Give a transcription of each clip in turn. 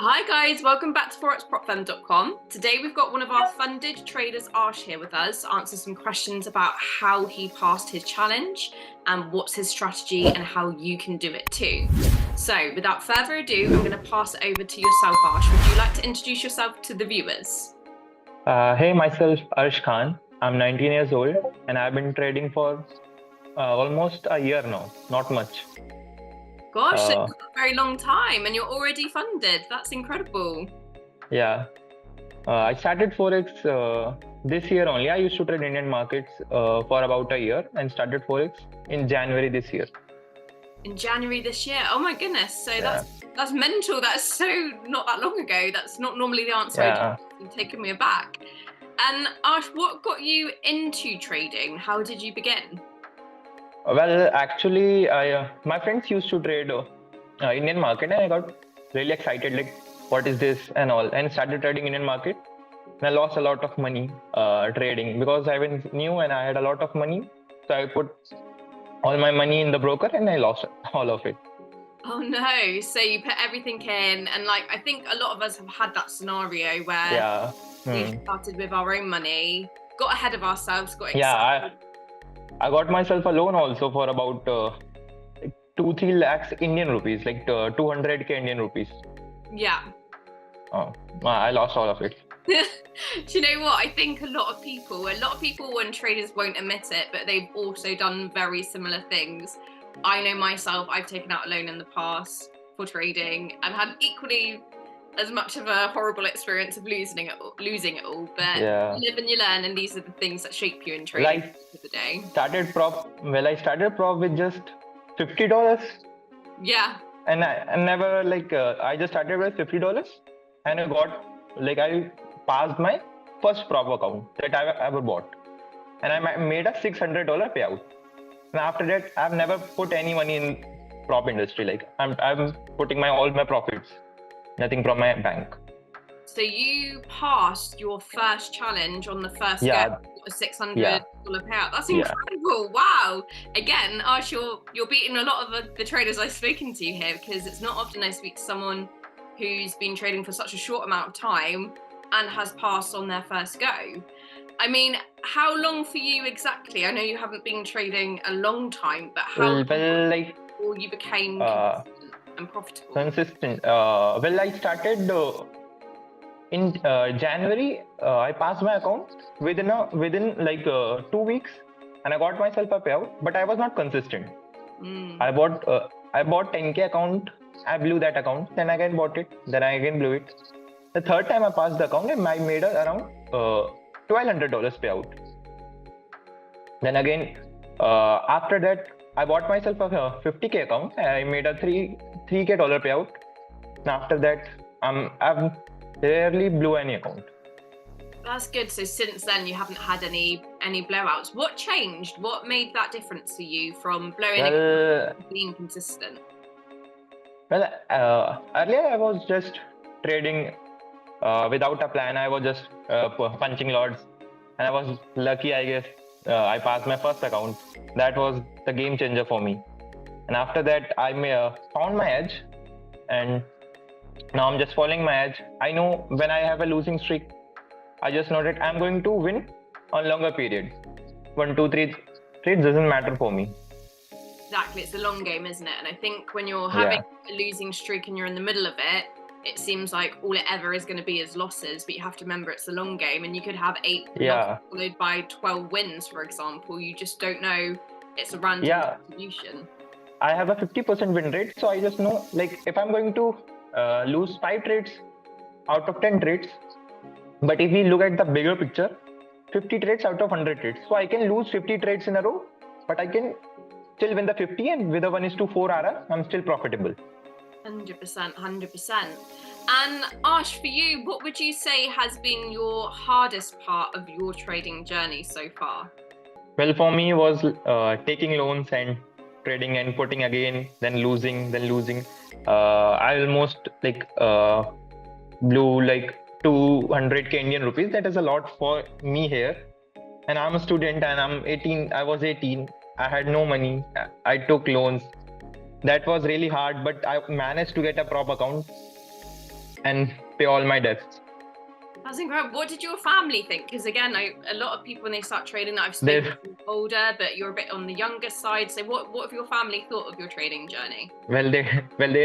Hi guys, welcome back to forexpropfirm.com. Today we've got one of our funded traders, Arsh, here with us to answer some questions about how he passed his challenge and what's his strategy and how you can do it too. So without further ado, I'm going to pass it over to yourself, Arsh. Would you like to introduce yourself to the viewers? Hey, myself Arsh Khan. I'm 19 years old and I've been trading for almost a year now. Not much. Gosh, it's a very long time and you're already funded. That's incredible. Yeah. I started Forex this year only. I used to trade Indian markets for about a year and started Forex in January this year. In January this year? Oh my goodness. So that's mental. That's so not that long ago. That's not normally the answer. Yeah. You've taken me aback. And Arsh, what got you into trading? How did you begin? Well, actually, my friends used to trade Indian market and I got really excited, like, what is this and all, and started trading Indian market. And I lost a lot of money trading because I was new and I had a lot of money. So I put all my money in the broker and I lost all of it. Oh no, so you put everything in, and like I think a lot of us have had that scenario where we started with our own money, got ahead of ourselves, got excited. I got myself a loan also for about 2-3 lakhs Indian rupees, like 200k Indian rupees. Yeah. I lost all of it. Do you know what? I think a lot of people and traders won't admit it, but they've also done very similar things. I know myself, I've taken out a loan in the past for trading and had equally as much of a horrible experience of losing it all. But you live and you learn, and these are the things that shape you in trading for the day. I started prop with just $50. Yeah. And I never I just started with $50 and I passed my first prop account that I ever bought, and I made a $600 payout. And after that, I've never put any money in prop industry. Like I'm putting all my profits, nothing from my bank. So you passed your first challenge on the first go, a $600 payout. That's incredible! Wow. Again, Arsh, you're beating a lot of the traders I've spoken to here, because it's not often I speak to someone who's been trading for such a short amount of time and has passed on their first go. I mean, how long for you exactly? I know you haven't been trading a long time, but how long before you became consistent and profitable? Consistent. I started in January. I passed my account within 2 weeks, and I got myself a payout. But I was not consistent. I bought 10k account. I blew that account. Then I again bought it. Then I again blew it. The third time I passed the account, and I made around $1,200 payout. Then again, after that, I bought myself a 50k account. I made a $3k payout. And after that, I've rarely blew any account. That's good. So since then, you haven't had any blowouts. What changed? What made that difference for you from blowing to being consistent? Well, earlier I was just trading without a plan. I was just punching lots, and I was lucky, I guess. I passed my first account. That was the game changer for me. And after that, I found my edge, and now I'm just following my edge. I know when I have a losing streak, I just know that I'm going to win on longer periods. 1, 2, 3 trades doesn't matter for me. Exactly, it's the long game, isn't it? And I think when you're having a losing streak and you're in the middle of it, it seems like all it ever is going to be is losses, but you have to remember it's the long game, and you could have 8 losses followed by 12 wins, for example. You just don't know. It's a random distribution. I have a 50% win rate, so I just know, like, if I'm going to lose 5 trades out of 10 trades, but if we look at the bigger picture, 50 trades out of 100 trades, so I can lose 50 trades in a row, but I can still win the 50, and with a 1:4 RR, I'm still profitable. 100%. And Arsh, for you, what would you say has been your hardest part of your trading journey so far? Well, for me, was taking loans and trading and putting again, then losing. I almost blew 200k Indian rupees. That is a lot for me here. And I'm a student and I'm 18. I was 18. I had no money. I took loans. That was really hard, but I managed to get a prop account. and pay all my debts. That's incredible. What did your family think? Because again, a lot of people when they start trading that I've spoken to older, but you're a bit on the younger side. So what have your family thought of your trading journey? Well, they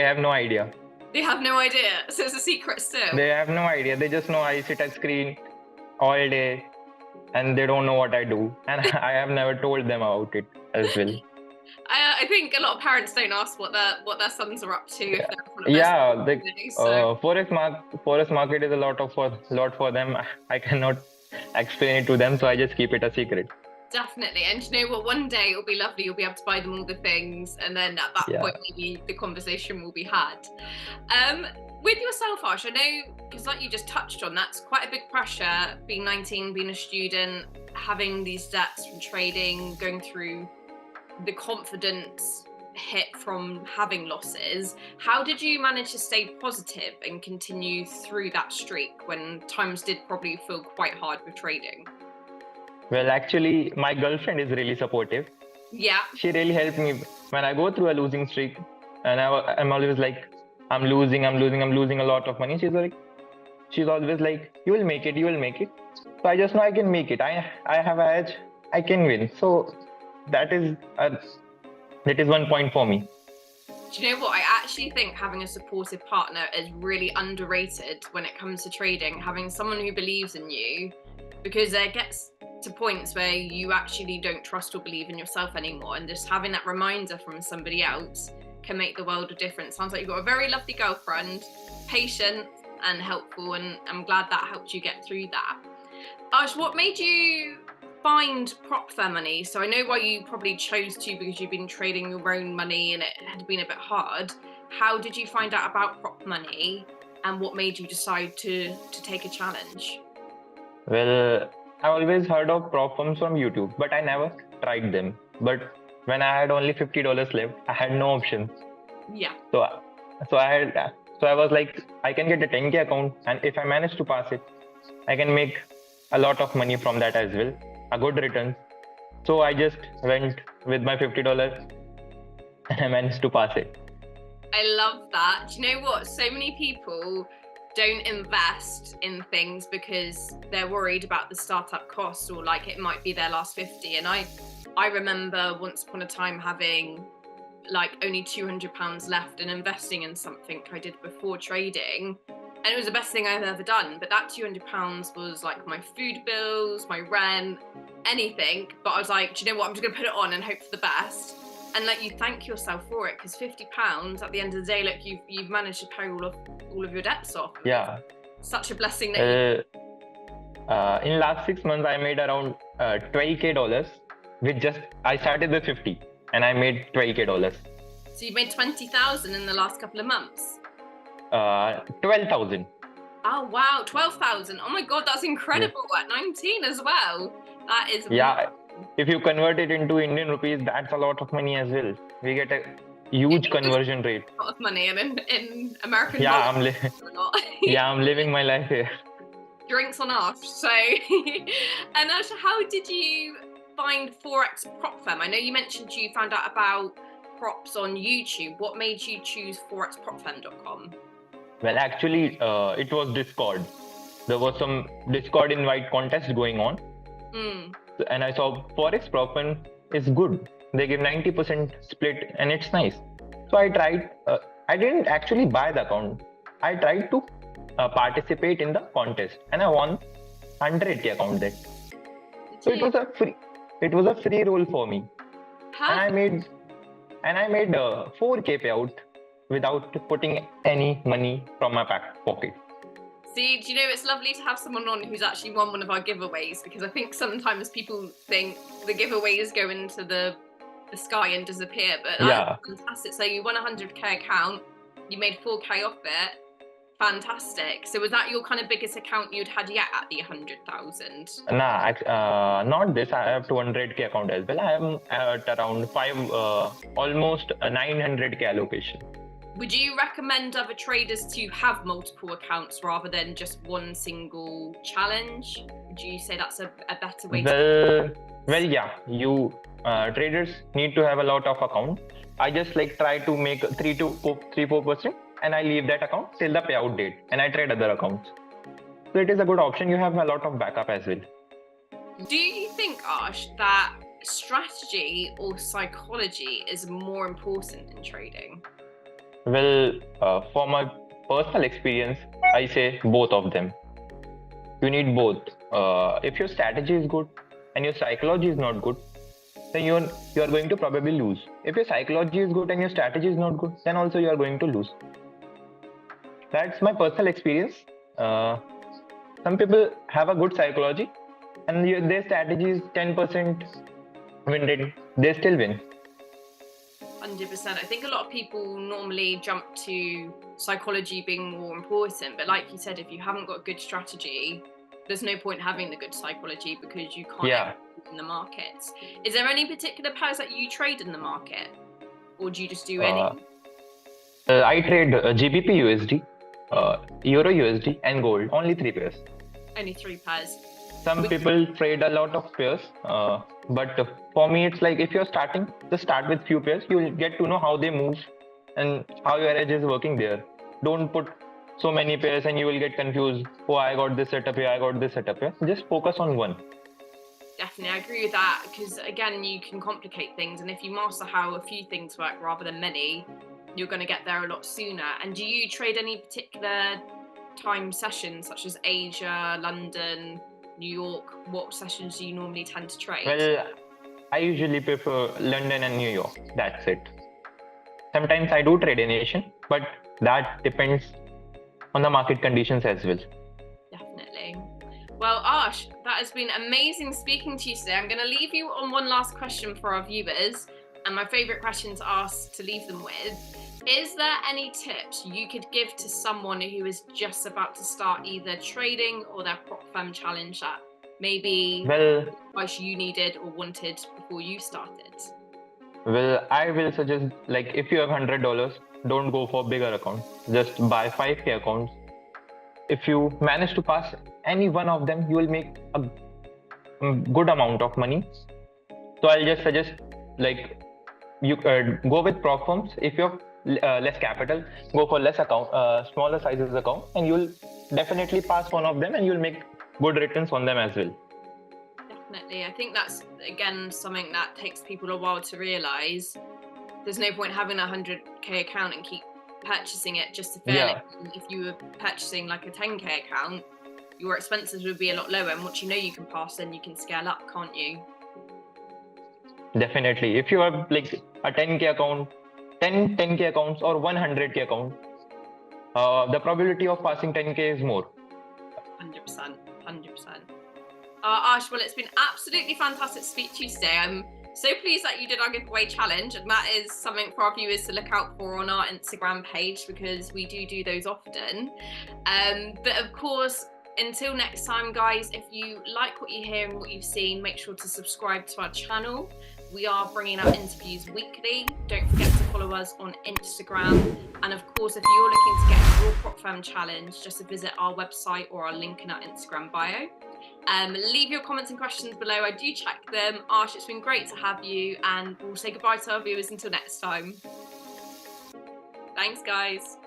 have no idea. They have no idea. So it's a secret still. They have no idea. They just know I sit at screen all day, and they don't know what I do. And I have never told them about it as well. I think a lot of parents don't ask what their sons are up to. Yeah, Forex market is a lot for them. I cannot explain it to them, so I just keep it a secret. Definitely. And you know what? One day it'll be lovely. You'll be able to buy them all the things, and then at that point, maybe the conversation will be had. With yourself, Arsh, I know, because like you just touched on, that's quite a big pressure. Being 19, being a student, having these debts from trading, going through the confidence hit from having losses. How did you manage to stay positive and continue through that streak when times did probably feel quite hard with trading? Well, actually, my girlfriend is really supportive. Yeah. She really helped me when I go through a losing streak, and I'm always like, I'm losing a lot of money. She's always like, you will make it. So I just know I can make it. I have an edge. I can win. So that is 1 point for me. Do you know what? I actually think having a supportive partner is really underrated when it comes to trading. Having someone who believes in you, because there gets to points where you actually don't trust or believe in yourself anymore, and just having that reminder from somebody else can make the world of difference. Sounds like you've got a very lovely girlfriend, patient and helpful, and I'm glad that helped you get through that. Arsh, what made you find prop firm money? So I know why you probably chose to, because you've been trading your own money and it had been a bit hard. How did you find out about prop money, and what made you decide to take a challenge? Well, I always heard of prop firms from YouTube, but I never tried them. But when I had only $50 left, I had no options. Yeah. So I was like, I can get a 10K account, and if I manage to pass it, I can make a lot of money from that as well, a good return. So I just went with my $50 and I managed to pass it. I love that. Do you know what? So many people don't invest in things because they're worried about the startup costs, or like it might be their last 50. And I remember once upon a time having like only £200 left and investing in something I did before trading, and it was the best thing I've ever done. But that £200 was like my food bills, my rent, anything. But I was like, do you know what? I'm just gonna put it on and hope for the best. And like, you thank yourself for it, because £50 at the end of the day, like you've managed to pay all of your debts off. Yeah. Such a blessing that in last 6 months I made around $12K with I started with 50 and I made $12K. So you've made 20,000 in the last couple of months? 12,000. Oh wow, 12,000. Oh my God, that's incredible. At 19 as well. That is amazing. If you convert it into Indian rupees, that's a lot of money as well. We get a huge conversion rate. A lot of money, and in American dollars, I'm living my life here. Drinks on Arsh. So, and Arsh, how did you find Forex prop firm? I know you mentioned you found out about props on YouTube. What made you choose forexpropfirm.com? Well, actually, it was Discord. There was some Discord invite contest going on. And I saw Forex prop firm is good. They give 90% split and it's nice. So I tried. I didn't actually buy the account. I tried to participate in the contest, and I won 100K account there. So it was a free roll for me. And I made a 4K payout without putting any money from my pocket. See, do you know, it's lovely to have someone on who's actually won one of our giveaways, because I think sometimes people think the giveaways go into the sky and disappear, but that's fantastic. So you won a 100K account, you made 4K off it. Fantastic. So was that your kind of biggest account you'd had yet at the 100,000? Nah, not this. I have 200K account as well. I am at around almost 900K allocation. Would you recommend other traders to have multiple accounts rather than just one single challenge? Would you say that's a better way Well, yeah. You traders need to have a lot of accounts. I just try to make 3-4%, and I leave that account till the payout date and I trade other accounts. So it is a good option. You have a lot of backup as well. Do you think, Arsh, that strategy or psychology is more important in trading? Well, for my personal experience, I say both of them. You need both. If your strategy is good and your psychology is not good, then you are going to probably lose. If your psychology is good and your strategy is not good, then also you are going to lose. That's my personal experience. Some people have a good psychology and their strategy is 10% win rate. They still win. 100%. I think a lot of people normally jump to psychology being more important, but like you said, if you haven't got a good strategy, there's no point having the good psychology because you can't execute in the markets. Is there any particular pairs that you trade in the market, or do you just do any? I trade GBP USD, Euro USD, and gold. Only 3 pairs. Only 3 pairs. Some people trade a lot of pairs, but for me, it's like if you're starting, just start with few pairs. You'll get to know how they move and how your edge is working there. Don't put so many pairs and you will get confused. Oh, I got this setup here, I got this setup here. Just focus on one. Definitely, I agree with that, because again, you can complicate things, and if you master how a few things work rather than many, you're going to get there a lot sooner. And do you trade any particular time sessions, such as Asia, London, New York? What sessions do you normally tend to trade? Well, I usually prefer London and New York. That's it. Sometimes I do trade in Asian, but that depends on the market conditions as well. Definitely. Well, Arsh, that has been amazing speaking to you today. I'm going to leave you on one last question for our viewers, and my favorite question to ask to leave them with. Is there any tips you could give to someone who is just about to start either trading or their prop firm challenge that maybe advice you needed or wanted before you started? Well, I will suggest, like, if you have $100, don't go for bigger accounts. Just buy 5K accounts. If you manage to pass any one of them, you will make a good amount of money. So I'll just suggest, like, you go with prop firms. If you have less capital, go for less account, smaller sizes account, and you'll definitely pass one of them and you'll make good returns on them as well. Definitely. I think that's, again, something that takes people a while to realize. There's no point having a 100K account and keep purchasing it just to fill it. If you were purchasing like a 10K account, your expenses would be a lot lower, and once you know you can pass, then you can scale up, can't you? Definitely. If you have like a 10K account, 10K accounts or 100K account, the probability of passing 10K is more. 100%. Arsh, well, it's been absolutely fantastic to speak to you today. I'm so pleased that you did our giveaway challenge, and that is something for our viewers to look out for on our Instagram page, because we do those often. But of course, until next time, guys, if you like what you hear and what you've seen, make sure to subscribe to our channel. We are bringing out interviews weekly. Don't forget to follow us on Instagram. And of course, if you're looking to get your prop firm challenge, just to visit our website or our link in our Instagram bio. Leave your comments and questions below. I do check them. Arsh, it's been great to have you, and we'll say goodbye to our viewers until next time. Thanks, guys.